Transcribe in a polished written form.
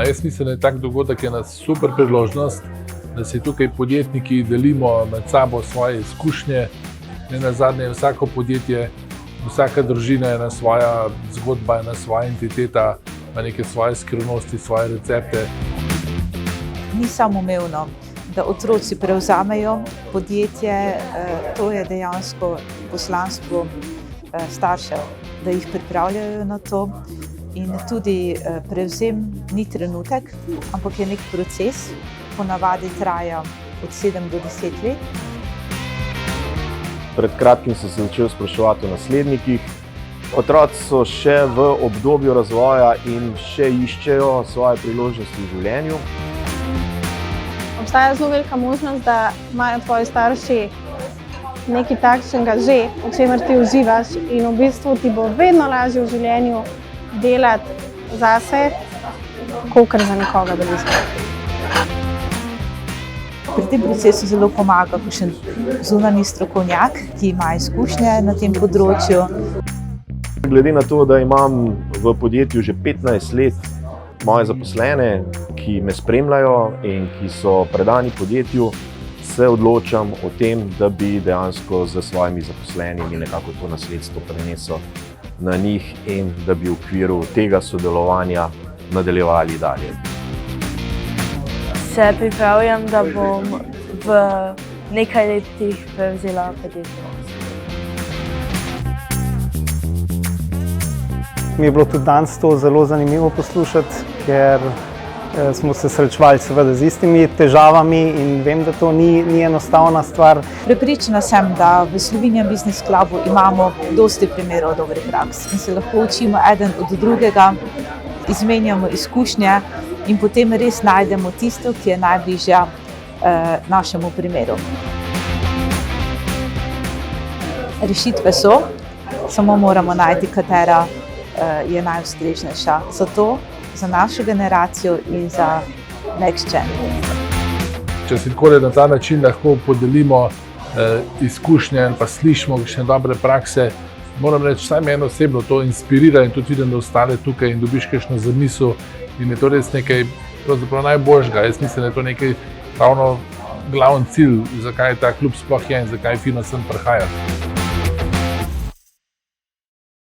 Jaz mislim, da je tak dogodek ena super priložnost, da se tukaj podjetniki delimo med sabo svoje izkušnje. Nenazadnje vsako podjetje, vsaka družina je ena svoja zgodba, ena svoja entiteta, ima neke svoje skrivnosti, svoje recepte. Ni samoumevno, da otroci prevzamejo podjetje, to je dejansko poslanstvo staršev, da jih pripravljajo na to. In tudi prevzem ni trenutek, ampak je nek proces, ponavadi traja od 7 do 10 let. Pred kratkim sem se začel spraševati o naslednikih. Otroci so še v obdobju razvoja in še iščejo svoje priložnosti v življenju. Obstaja zelo velika možnost, da imajo tvoji starši nekaj takšnega že, o čemer ti uživaš, in v bistvu ti bo vedno lažje v življenju delati zase, kakor za nekoga bližnjega. Pri tem procesu zelo pomaga kakšen zunanji strokovnjak, ki ima izkušnje na tem področju. Glede na to, da imam v podjetju že 15 let moje zaposlene, ki me spremljajo in ki so predani podjetju, se odločam o tem, da bi dejansko z svojimi zaposlenimi nekako to nasledstvo prenesel na njih in da bi v okviru tega sodelovanja nadaljevali dalje. Se pripravljam, da bom v nekaj letih prevzela podjetje. Mi je bilo tudi danes to zelo zanimivo poslušati, ker smo se srečevali seveda z istimi težavami in vem, da to ni enostavna stvar. Prepričana sem, da v Slovenian Business Clubu imamo dosti primerov dobrih praks in se lahko učimo eden od drugega, izmenjamo izkušnje in potem res najdemo tisto, ki je najbližja našemu primeru. Rešitve so, samo moramo najti, katera je najustreznejša za to, za našo generacijo in za next gen. Če si tako na ta način lahko podelimo izkušnje in pa slišimo kakšne dobre prakse, moram reči, vsaj mene osebno to inspirira in tudi vidim, da ostane tukaj in dobiš kakšno zamisel in je to res nekaj pravzaprav najboljšega. Jaz mislim, da je to nekaj ravno glavni cilj, zakaj ta klub sploh je in zakaj fino sem prihajati.